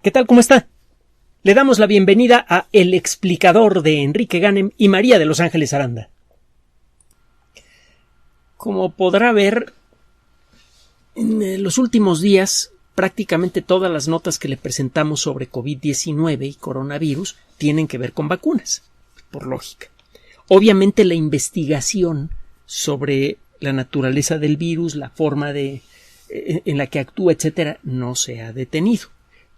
¿Qué tal? ¿Cómo está? Le damos la bienvenida a El Explicador de Enrique Ganem y María de Los Ángeles Aranda. Como podrá ver, en los últimos días prácticamente todas las notas que le presentamos sobre COVID-19 y coronavirus tienen que ver con vacunas, por lógica. Obviamente la investigación sobre la naturaleza del virus, la forma en la que actúa, etcétera, no se ha detenido.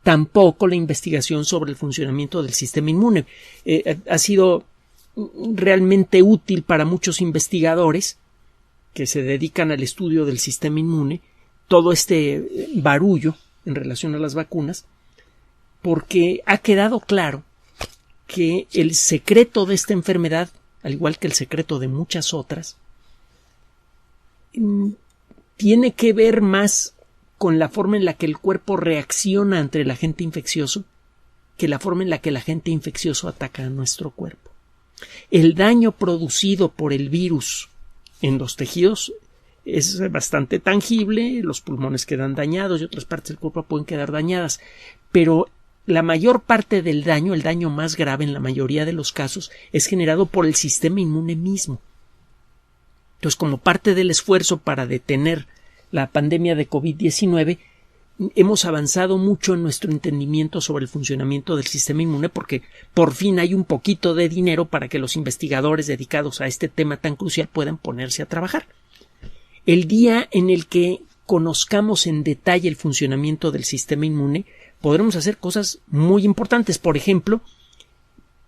Tampoco la investigación sobre el funcionamiento del sistema inmune. Ha sido realmente útil para muchos investigadores que se dedican al estudio del sistema inmune todo este barullo en relación a las vacunas, porque ha quedado claro que el secreto de esta enfermedad, al igual que el secreto de muchas otras, tiene que ver más con la forma en la que el cuerpo reacciona ante el agente infeccioso que la forma en la que el agente infeccioso ataca a nuestro cuerpo. El daño producido por el virus en los tejidos es bastante tangible, los pulmones quedan dañados y otras partes del cuerpo pueden quedar dañadas, pero la mayor parte del daño, el daño más grave en la mayoría de los casos, es generado por el sistema inmune mismo. Entonces, como parte del esfuerzo para detener la pandemia de COVID-19, hemos avanzado mucho en nuestro entendimiento sobre el funcionamiento del sistema inmune porque por fin hay un poquito de dinero para que los investigadores dedicados a este tema tan crucial puedan ponerse a trabajar. El día en el que conozcamos en detalle el funcionamiento del sistema inmune, podremos hacer cosas muy importantes. Por ejemplo,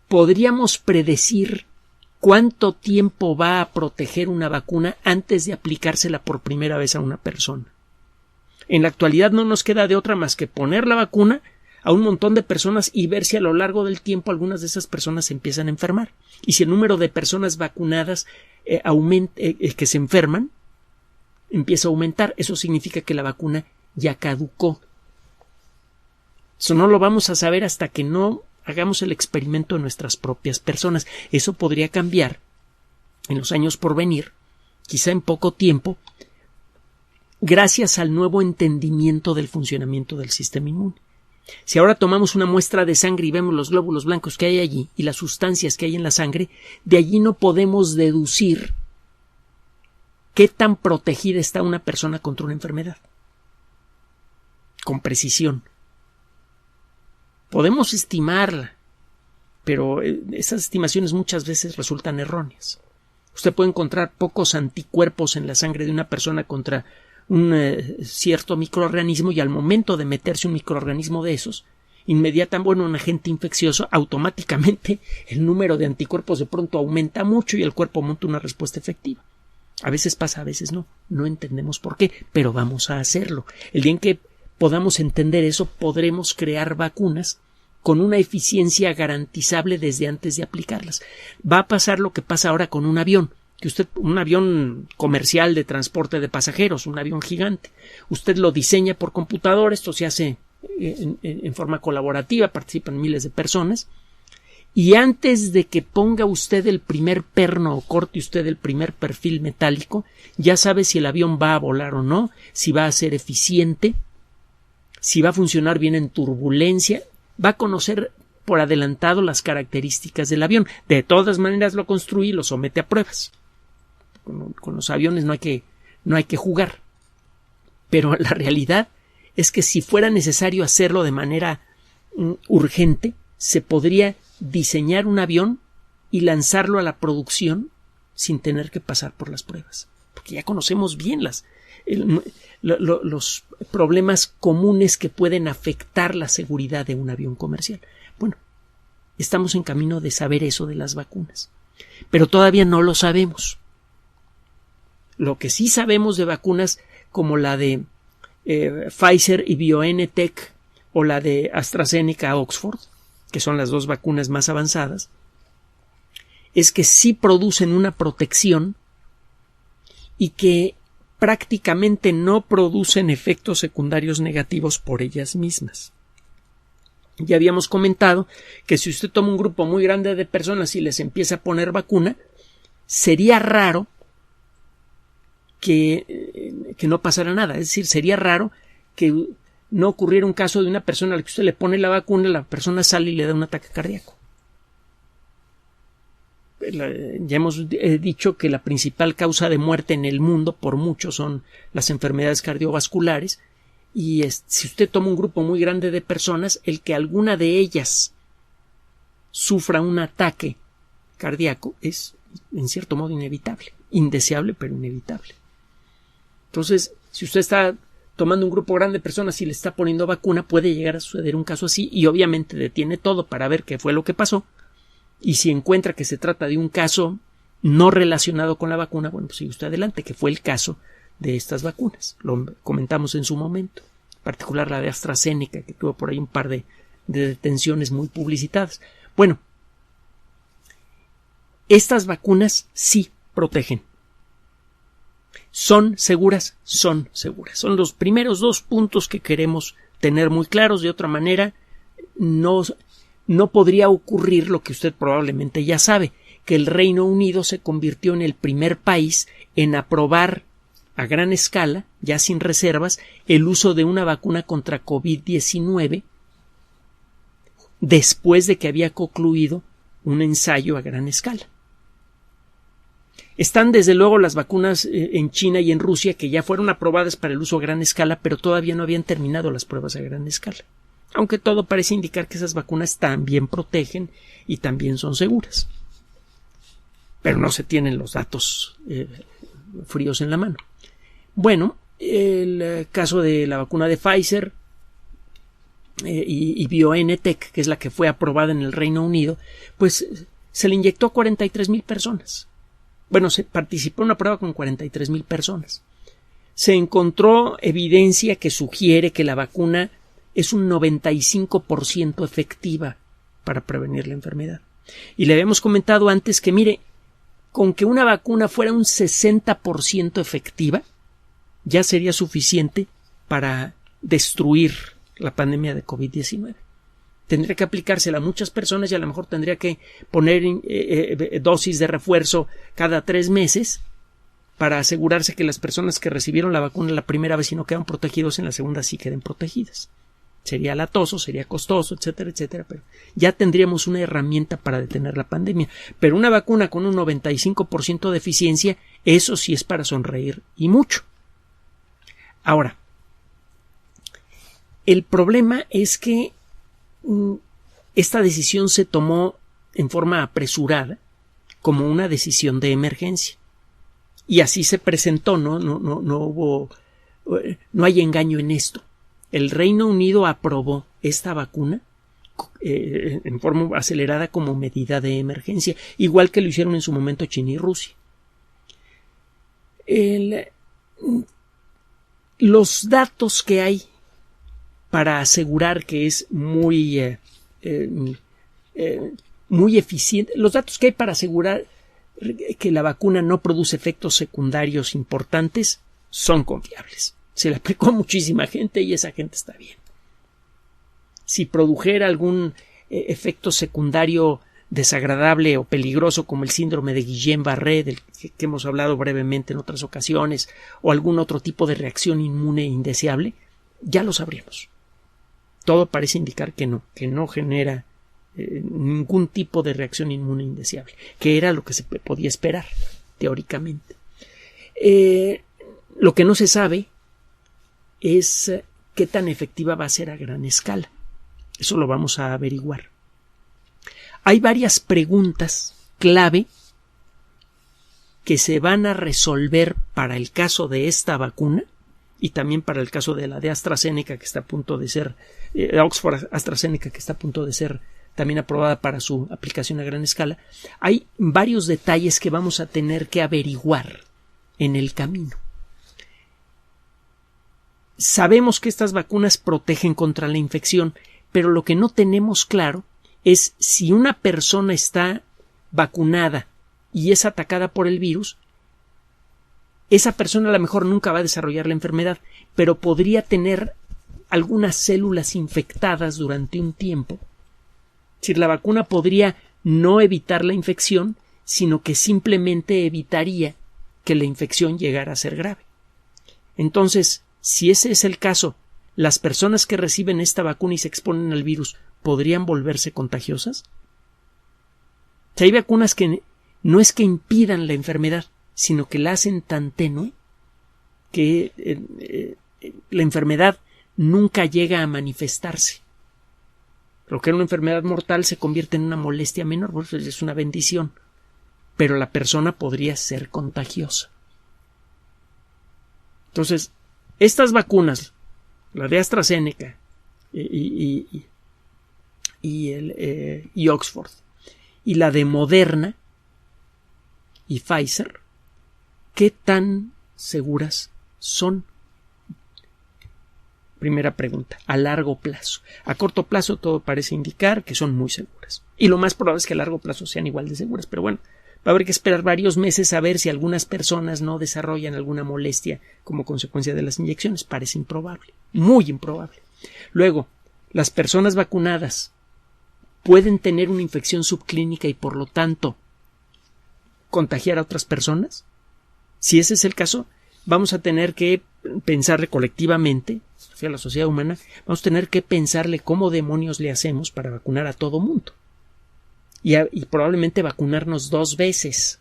podríamos predecir cuánto tiempo va a proteger una vacuna antes de aplicársela por primera vez a una persona. En la actualidad no nos queda de otra más que poner la vacuna a un montón de personas y ver si a lo largo del tiempo algunas de esas personas se empiezan a enfermar. Y si el número de personas vacunadas que se enferman empieza a aumentar, eso significa que la vacuna ya caducó. Eso no lo vamos a saber hasta que no hagamos el experimento en nuestras propias personas. Eso podría cambiar en los años por venir, quizá en poco tiempo, gracias al nuevo entendimiento del funcionamiento del sistema inmune. Si ahora tomamos una muestra de sangre y vemos los glóbulos blancos que hay allí y las sustancias que hay en la sangre, de allí no podemos deducir qué tan protegida está una persona contra una enfermedad. Con precisión. Podemos estimarla, pero esas estimaciones muchas veces resultan erróneas. Usted puede encontrar pocos anticuerpos en la sangre de una persona contra un cierto microorganismo y al momento de meterse un microorganismo de esos, inmediatamente, un agente infeccioso, automáticamente el número de anticuerpos de pronto aumenta mucho y el cuerpo monta una respuesta efectiva. A veces pasa, a veces no. No entendemos por qué, pero vamos a hacerlo. El día en que podamos entender eso, podremos crear vacunas con una eficiencia garantizable desde antes de aplicarlas. Va a pasar lo que pasa ahora con un avión, un avión comercial de transporte de pasajeros, un avión gigante. Usted lo diseña por computadora, esto se hace en forma colaborativa, participan miles de personas, y antes de que ponga usted el primer perno o corte usted el primer perfil metálico, ya sabe si el avión va a volar o no, si va a ser eficiente, si va a funcionar bien en turbulencia, va a conocer por adelantado las características del avión. De todas maneras lo construye y lo somete a pruebas. Con los aviones no hay que jugar. Pero la realidad es que si fuera necesario hacerlo de manera urgente, se podría diseñar un avión y lanzarlo a la producción sin tener que pasar por las pruebas. Porque ya conocemos bien los problemas comunes que pueden afectar la seguridad de un avión comercial. Bueno, estamos en camino de saber eso de las vacunas, pero todavía no lo sabemos. Lo que sí sabemos de vacunas como la de Pfizer y BioNTech o la de AstraZeneca Oxford, que son las dos vacunas más avanzadas, es que sí producen una protección y que prácticamente no producen efectos secundarios negativos por ellas mismas. Ya habíamos comentado que si usted toma un grupo muy grande de personas y les empieza a poner vacuna, sería raro que no pasara nada. Es decir, sería raro que no ocurriera un caso de una persona a la que usted le pone la vacuna, la persona sale y le da un ataque cardíaco. Ya hemos dicho que la principal causa de muerte en el mundo por mucho son las enfermedades cardiovasculares, y si usted toma un grupo muy grande de personas, el que alguna de ellas sufra un ataque cardíaco es en cierto modo inevitable, indeseable pero inevitable. Entonces, si usted está tomando un grupo grande de personas y le está poniendo vacuna, puede llegar a suceder un caso así, y obviamente detiene todo para ver qué fue lo que pasó. Y si encuentra que se trata de un caso no relacionado con la vacuna, bueno, pues sigue usted adelante, que fue el caso de estas vacunas. Lo comentamos en su momento, en particular la de AstraZeneca, que tuvo por ahí un par de detenciones muy publicitadas. Bueno, estas vacunas sí protegen. ¿Son seguras? Son seguras. Son los primeros 2 puntos que queremos tener muy claros. De otra manera, no podría ocurrir lo que usted probablemente ya sabe, que el Reino Unido se convirtió en el primer país en aprobar a gran escala, ya sin reservas, el uso de una vacuna contra COVID-19 después de que había concluido un ensayo a gran escala. Están desde luego las vacunas en China y en Rusia, que ya fueron aprobadas para el uso a gran escala, pero todavía no habían terminado las pruebas a gran escala. Aunque todo parece indicar que esas vacunas también protegen y también son seguras. Pero no se tienen los datos fríos en la mano. Bueno, el caso de la vacuna de Pfizer y BioNTech, que es la que fue aprobada en el Reino Unido, pues se le inyectó a 43,000 personas. Bueno, se participó en una prueba con 43,000 personas. Se encontró evidencia que sugiere que la vacuna es un 95% efectiva para prevenir la enfermedad. Y le habíamos comentado antes que, mire, con que una vacuna fuera un 60% efectiva, ya sería suficiente para destruir la pandemia de COVID-19. Tendría que aplicársela a muchas personas y a lo mejor tendría que poner dosis de refuerzo cada 3 meses para asegurarse que las personas que recibieron la vacuna la primera vez y no quedan protegidos, en la segunda sí queden protegidas. Sería latoso, sería costoso, etcétera, etcétera, pero ya tendríamos una herramienta para detener la pandemia. Pero una vacuna con un 95% de eficiencia, eso sí es para sonreír y mucho. Ahora, el problema es que esta decisión se tomó en forma apresurada, como una decisión de emergencia. Y así se presentó, no hay engaño en esto. El Reino Unido aprobó esta vacuna en forma acelerada como medida de emergencia, igual que lo hicieron en su momento China y Rusia. Los datos que hay para asegurar que es muy eficiente, los datos que hay para asegurar que la vacuna no produce efectos secundarios importantes son confiables. Se le aplicó a muchísima gente y esa gente está bien. Si produjera algún efecto secundario desagradable o peligroso, como el síndrome de Guillain-Barré, del que hemos hablado brevemente en otras ocasiones, o algún otro tipo de reacción inmune indeseable, ya lo sabríamos. Todo parece indicar que no genera ningún tipo de reacción inmune indeseable, que era lo que se podía esperar, teóricamente. Lo que no se sabe es qué tan efectiva va a ser a gran escala. Eso lo vamos a averiguar. Hay varias preguntas clave que se van a resolver para el caso de esta vacuna y también para el caso de la de AstraZeneca, que está a punto de ser Oxford AstraZeneca, que está a punto de ser también aprobada para su aplicación a gran escala. Hay varios detalles que vamos a tener que averiguar en el camino. Sabemos que estas vacunas protegen contra la infección, pero lo que no tenemos claro es si una persona está vacunada y es atacada por el virus, esa persona a lo mejor nunca va a desarrollar la enfermedad, pero podría tener algunas células infectadas durante un tiempo. Es decir, la vacuna podría no evitar la infección, sino que simplemente evitaría que la infección llegara a ser grave. Entonces, si ese es el caso, ¿las personas que reciben esta vacuna y se exponen al virus podrían volverse contagiosas? O sea, hay vacunas que no es que impidan la enfermedad, sino que la hacen tan tenue que la enfermedad nunca llega a manifestarse. Lo que era una enfermedad mortal se convierte en una molestia menor, pues es una bendición, pero la persona podría ser contagiosa. Entonces, estas vacunas, la de AstraZeneca y Oxford, y la de Moderna y Pfizer, ¿qué tan seguras son? Primera pregunta, a largo plazo. A corto plazo todo parece indicar que son muy seguras. Y lo más probable es que a largo plazo sean igual de seguras. Pero bueno, va a haber que esperar varios meses a ver si algunas personas no desarrollan alguna molestia como consecuencia de las inyecciones. Parece improbable, muy improbable. Luego, las personas vacunadas pueden tener una infección subclínica y por lo tanto contagiar a otras personas. Si ese es el caso, vamos a tener que pensarle colectivamente, o sea, la sociedad humana, vamos a tener que pensarle cómo demonios le hacemos para vacunar a todo mundo. Y probablemente vacunarnos 2 veces.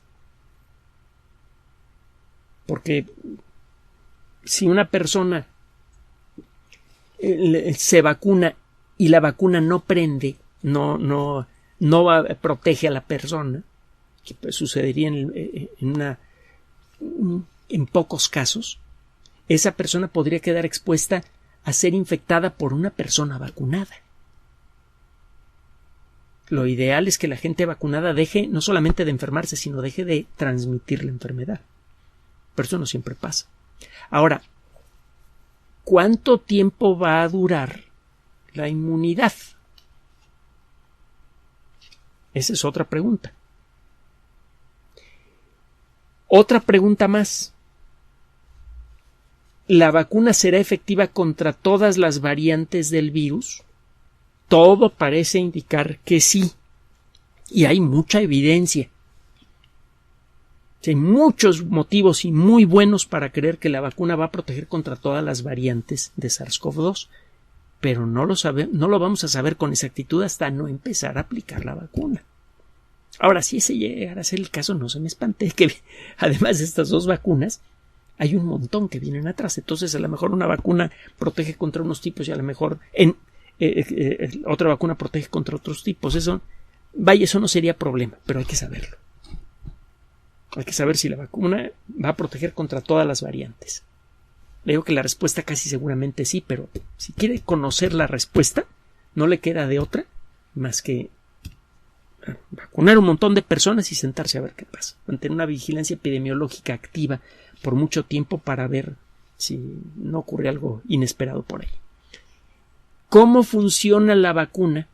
Porque si una persona se vacuna y la vacuna no prende, no protege a la persona, que pues sucedería en pocos casos, esa persona podría quedar expuesta a ser infectada por una persona vacunada. Lo ideal es que la gente vacunada deje no solamente de enfermarse, sino deje de transmitir la enfermedad. Pero eso no siempre pasa. Ahora, ¿cuánto tiempo va a durar la inmunidad? Esa es otra pregunta. Otra pregunta más. ¿La vacuna será efectiva contra todas las variantes del virus? Todo parece indicar que sí. Y hay mucha evidencia. Hay muchos motivos y muy buenos para creer que la vacuna va a proteger contra todas las variantes de SARS-CoV-2. Pero no lo vamos a saber con exactitud hasta no empezar a aplicar la vacuna. Ahora, si ese llegara a ser el caso, no se me espante que además de estas 2 vacunas, hay un montón que vienen atrás. Entonces, a lo mejor una vacuna protege contra unos tipos y a lo mejor otra vacuna protege contra otros tipos. Eso no sería problema, pero hay que saberlo. Hay que saber si la vacuna va a proteger contra todas las variantes. Le digo que la respuesta casi seguramente sí, pero si quiere conocer la respuesta, no le queda de otra más que vacunar un montón de personas y sentarse a ver qué pasa. Mantener una vigilancia epidemiológica activa por mucho tiempo para ver si no ocurre algo inesperado por ahí. ¿Cómo funciona la vacuna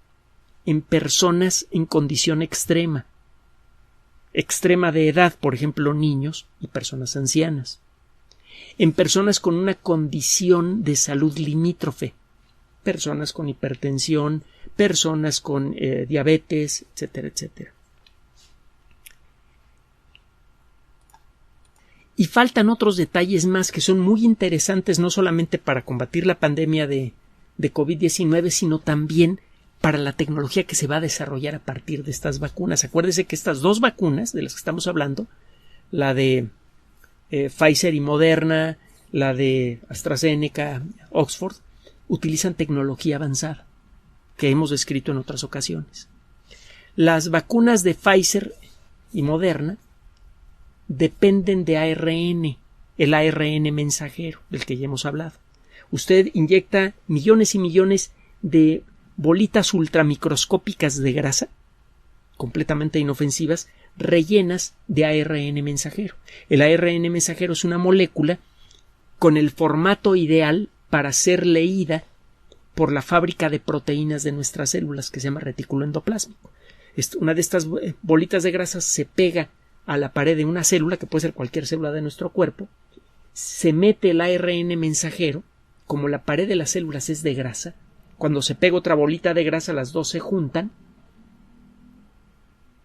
en personas en condición extrema? Extrema de edad, por ejemplo, niños y personas ancianas. En personas con una condición de salud limítrofe, personas con hipertensión, personas con diabetes, etcétera, etcétera. Y faltan otros detalles más que son muy interesantes no solamente para combatir la pandemia de COVID-19, sino también para la tecnología que se va a desarrollar a partir de estas vacunas. Acuérdese que estas 2 vacunas de las que estamos hablando, la de Pfizer y Moderna, la de AstraZeneca, Oxford, utilizan tecnología avanzada que hemos descrito en otras ocasiones. Las vacunas de Pfizer y Moderna dependen de ARN, el ARN mensajero del que ya hemos hablado. Usted inyecta millones y millones de bolitas ultramicroscópicas de grasa, completamente inofensivas, rellenas de ARN mensajero. El ARN mensajero es una molécula con el formato ideal para ser leída por la fábrica de proteínas de nuestras células, que se llama retículo endoplásmico. Una de estas bolitas de grasa se pega a la pared de una célula, que puede ser cualquier célula de nuestro cuerpo, se mete el ARN mensajero. Como la pared de las células es de grasa, cuando se pega otra bolita de grasa, las 2 se juntan,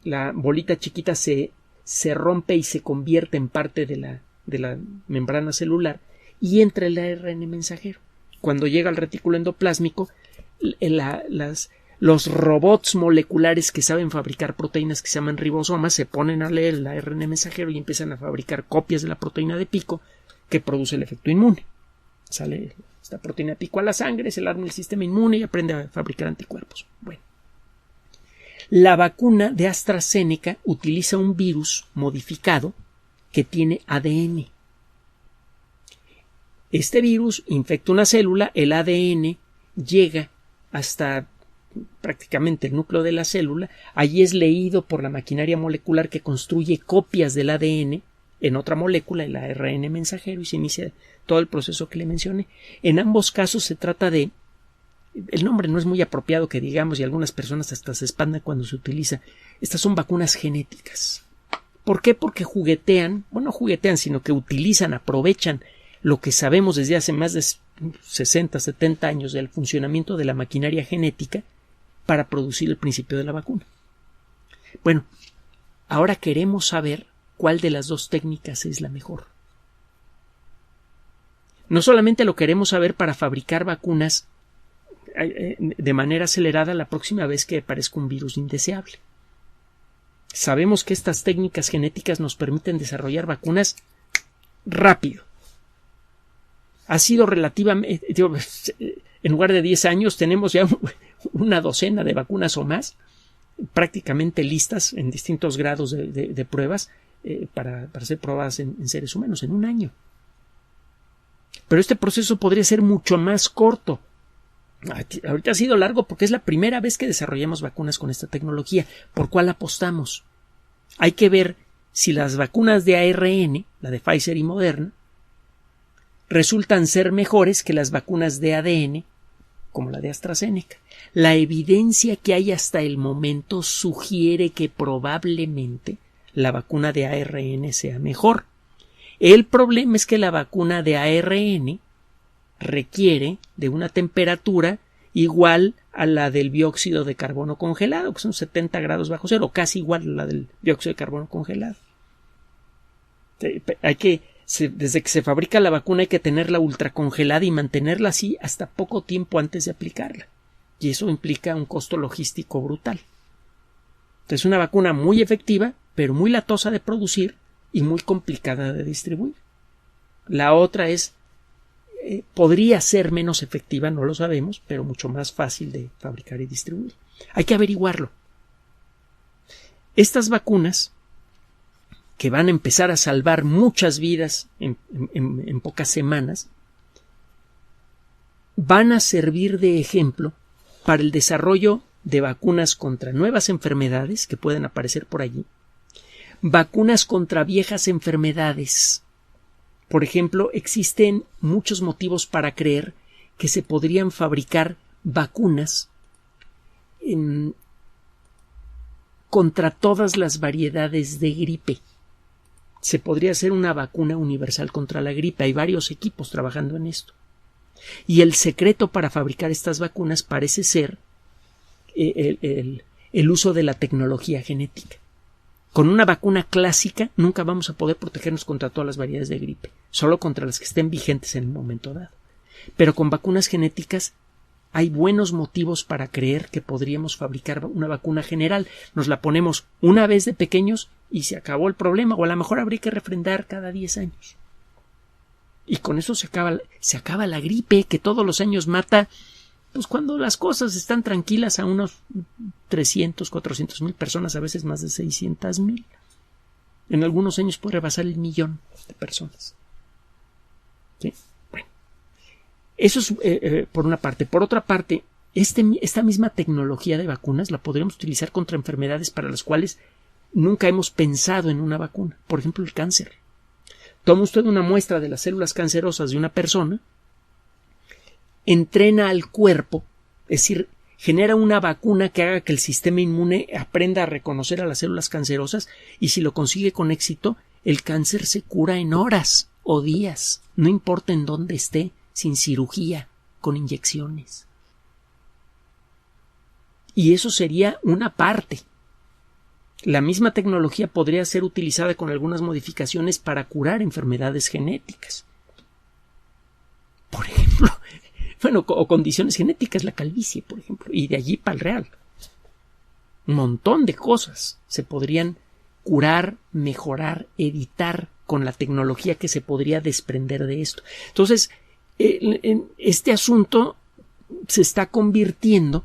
la bolita chiquita se rompe y se convierte en parte de la membrana celular y entra el ARN mensajero. cuando llega al retículo endoplásmico, los robots moleculares que saben fabricar proteínas, que se llaman ribosomas, se ponen a leer el ARN mensajero y empiezan a fabricar copias de la proteína de pico que produce el efecto inmune. Sale esta proteína de pico a la sangre, se le arma el sistema inmune y aprende a fabricar anticuerpos. Bueno, la vacuna de AstraZeneca utiliza un virus modificado que tiene ADN. Este virus infecta una célula, el ADN llega hasta prácticamente el núcleo de la célula, allí es leído por la maquinaria molecular que construye copias del ADN en otra molécula, el ARN mensajero, y se inicia todo el proceso que le mencioné. En ambos casos se trata de, el nombre no es muy apropiado que digamos, y algunas personas hasta se espantan cuando se utiliza. Estas son vacunas genéticas. ¿Por qué? Porque juguetean, bueno, no juguetean, sino que utilizan, aprovechan lo que sabemos desde hace más de 60, 70 años del funcionamiento de la maquinaria genética para producir el principio de la vacuna. Bueno, ahora queremos saber cuál de las dos técnicas es la mejor. No solamente lo queremos saber para fabricar vacunas de manera acelerada la próxima vez que aparezca un virus indeseable. Sabemos que estas técnicas genéticas nos permiten desarrollar vacunas rápido. Ha sido relativamente, en lugar de 10 años tenemos ya una docena de vacunas o más prácticamente listas en distintos grados de pruebas para ser probadas en seres humanos en un año. Pero este proceso podría ser mucho más corto. Ahorita ha sido largo porque es la primera vez que desarrollamos vacunas con esta tecnología. ¿Por cuál apostamos? Hay que ver si las vacunas de ARN, la de Pfizer y Moderna, resultan ser mejores que las vacunas de ADN, como la de AstraZeneca. La evidencia que hay hasta el momento sugiere que probablemente la vacuna de ARN sea mejor. El problema es que la vacuna de ARN requiere de una temperatura igual a la del dióxido de carbono congelado, que son 70 grados bajo cero, casi igual a la del dióxido de carbono congelado. Desde que se fabrica la vacuna hay que tenerla ultracongelada y mantenerla así hasta poco tiempo antes de aplicarla. Y eso implica un costo logístico brutal. Entonces, una vacuna muy efectiva, pero muy latosa de producir y muy complicada de distribuir. La otra podría ser menos efectiva, no lo sabemos, pero mucho más fácil de fabricar y distribuir. Hay que averiguarlo. Estas vacunas, que van a empezar a salvar muchas vidas en pocas semanas, van a servir de ejemplo para el desarrollo de vacunas contra nuevas enfermedades que pueden aparecer por allí, vacunas contra viejas enfermedades. Por ejemplo, existen muchos motivos para creer que se podrían fabricar vacunas contra todas las variedades de gripe. Se podría hacer una vacuna universal contra la gripe. Hay varios equipos trabajando en esto. Y el secreto para fabricar estas vacunas parece ser el uso de la tecnología genética. Con una vacuna clásica nunca vamos a poder protegernos contra todas las variedades de gripe, solo contra las que estén vigentes en un momento dado. Pero con vacunas genéticas hay buenos motivos para creer que podríamos fabricar una vacuna general. Nos la ponemos una vez de pequeños y se acabó el problema, o a lo mejor habría que refrendar cada 10 años. Y con eso se acaba la gripe, que todos los años mata, pues cuando las cosas están tranquilas, a unos 300, 400 mil personas, a veces más de 600 mil. En algunos años puede rebasar el 1,000,000 de personas. ¿Sí? Bueno, eso es por una parte. Por otra parte, esta misma tecnología de vacunas la podríamos utilizar contra enfermedades para las cuales nunca hemos pensado en una vacuna. Por ejemplo, el cáncer. Toma usted una muestra de las células cancerosas de una persona, entrena al cuerpo, es decir, genera una vacuna que haga que el sistema inmune aprenda a reconocer a las células cancerosas, y si lo consigue con éxito, el cáncer se cura en horas o días, no importa en dónde esté, sin cirugía, con inyecciones. Y eso sería una parte. La misma tecnología podría ser utilizada con algunas modificaciones para curar enfermedades genéticas. Por ejemplo, bueno, o condiciones genéticas, la calvicie, por ejemplo, y de allí para el real. Un montón de cosas se podrían curar, mejorar, editar con la tecnología que se podría desprender de esto. Entonces, este asunto se está convirtiendo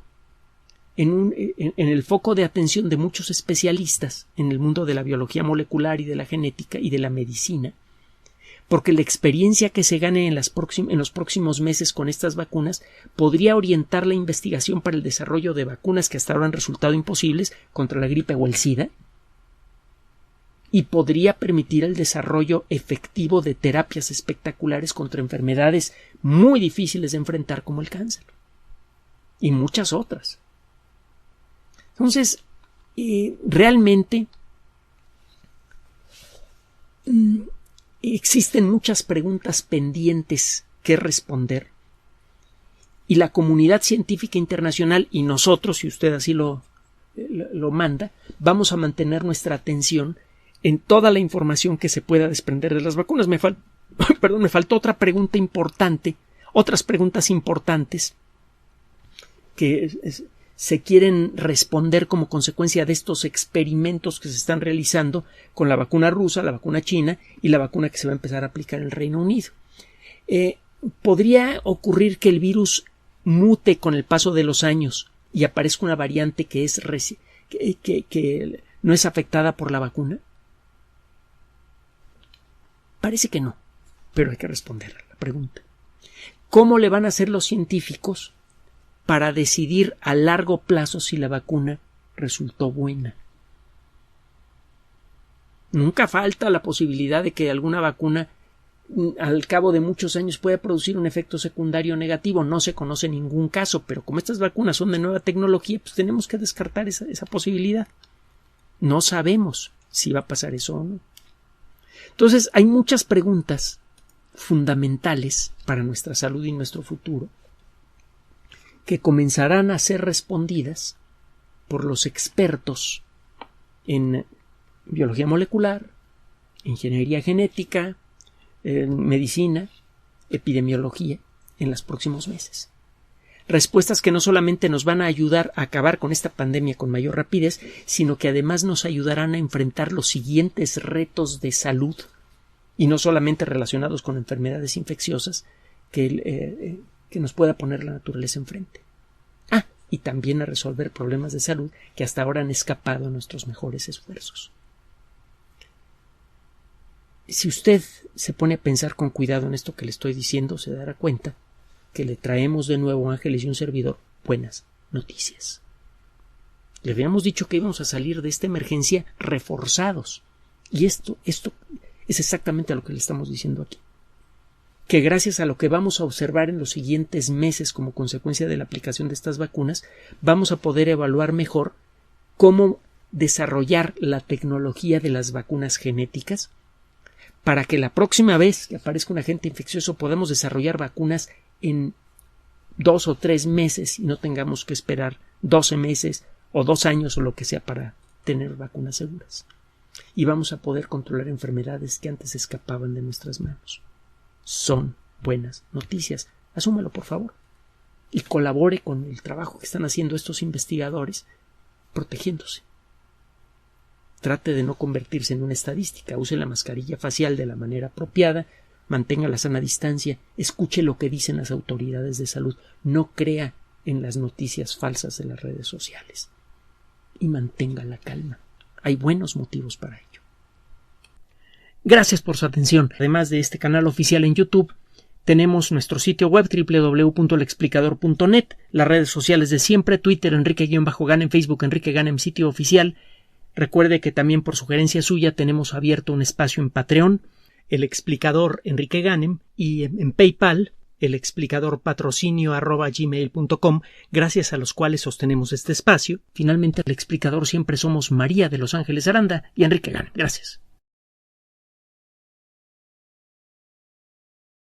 en el foco de atención de muchos especialistas en el mundo de la biología molecular y de la genética y de la medicina, porque la experiencia que se gane en los próximos meses con estas vacunas podría orientar la investigación para el desarrollo de vacunas que hasta ahora han resultado imposibles contra la gripe o el SIDA, y podría permitir el desarrollo efectivo de terapias espectaculares contra enfermedades muy difíciles de enfrentar como el cáncer y muchas otras. Entonces, realmente existen muchas preguntas pendientes que responder, y la comunidad científica internacional y nosotros, si usted así lo manda, vamos a mantener nuestra atención en toda la información que se pueda desprender de las vacunas. Me faltó otra pregunta importante, otras preguntas importantes que se quieren responder como consecuencia de estos experimentos que se están realizando con la vacuna rusa, la vacuna china y la vacuna que se va a empezar a aplicar en el Reino Unido. ¿Podría ocurrir que el virus mute con el paso de los años y aparezca una variante que no es afectada por la vacuna? Parece que no, pero hay que responder a la pregunta. ¿Cómo le van a hacer los científicos para decidir a largo plazo si la vacuna resultó buena? Nunca falta la posibilidad de que alguna vacuna al cabo de muchos años pueda producir un efecto secundario negativo. No se conoce ningún caso, pero como estas vacunas son de nueva tecnología, pues tenemos que descartar esa posibilidad. No sabemos si va a pasar eso o no. Entonces, hay muchas preguntas fundamentales para nuestra salud y nuestro futuro que comenzarán a ser respondidas por los expertos en biología molecular, ingeniería genética, medicina, epidemiología en los próximos meses. Respuestas que no solamente nos van a ayudar a acabar con esta pandemia con mayor rapidez, sino que además nos ayudarán a enfrentar los siguientes retos de salud, y no solamente relacionados con enfermedades infecciosas que nos pueda poner la naturaleza enfrente. Y también a resolver problemas de salud que hasta ahora han escapado a nuestros mejores esfuerzos. Si usted se pone a pensar con cuidado en esto que le estoy diciendo, se dará cuenta que le traemos de nuevo, Ángeles y un servidor, buenas noticias. Le habíamos dicho que íbamos a salir de esta emergencia reforzados, y esto es exactamente lo que le estamos diciendo aquí. Que gracias a lo que vamos a observar en los siguientes meses como consecuencia de la aplicación de estas vacunas, vamos a poder evaluar mejor cómo desarrollar la tecnología de las vacunas genéticas para que la próxima vez que aparezca un agente infeccioso podamos desarrollar vacunas en 2 o 3 meses y no tengamos que esperar 12 meses o 2 años o lo que sea para tener vacunas seguras. Y vamos a poder controlar enfermedades que antes escapaban de nuestras manos. Son buenas noticias. Asúmalo, por favor. Y colabore con el trabajo que están haciendo estos investigadores protegiéndose. Trate de no convertirse en una estadística. Use la mascarilla facial de la manera apropiada. Mantenga la sana distancia. Escuche lo que dicen las autoridades de salud. No crea en las noticias falsas de las redes sociales. Y mantenga la calma. Hay buenos motivos para ello. Gracias por su atención. Además de este canal oficial en YouTube, tenemos nuestro sitio web www.lexplicador.net, las redes sociales de siempre, Twitter Enrique-Ganem, Facebook Enrique Ganem, sitio oficial. Recuerde que también por sugerencia suya tenemos abierto un espacio en Patreon, el explicador Enrique Ganem, y en PayPal, el explicador patrocinio@gmail.com, gracias a los cuales sostenemos este espacio. Finalmente, el explicador siempre somos María de Los Ángeles Aranda y Enrique Ganem. Gracias.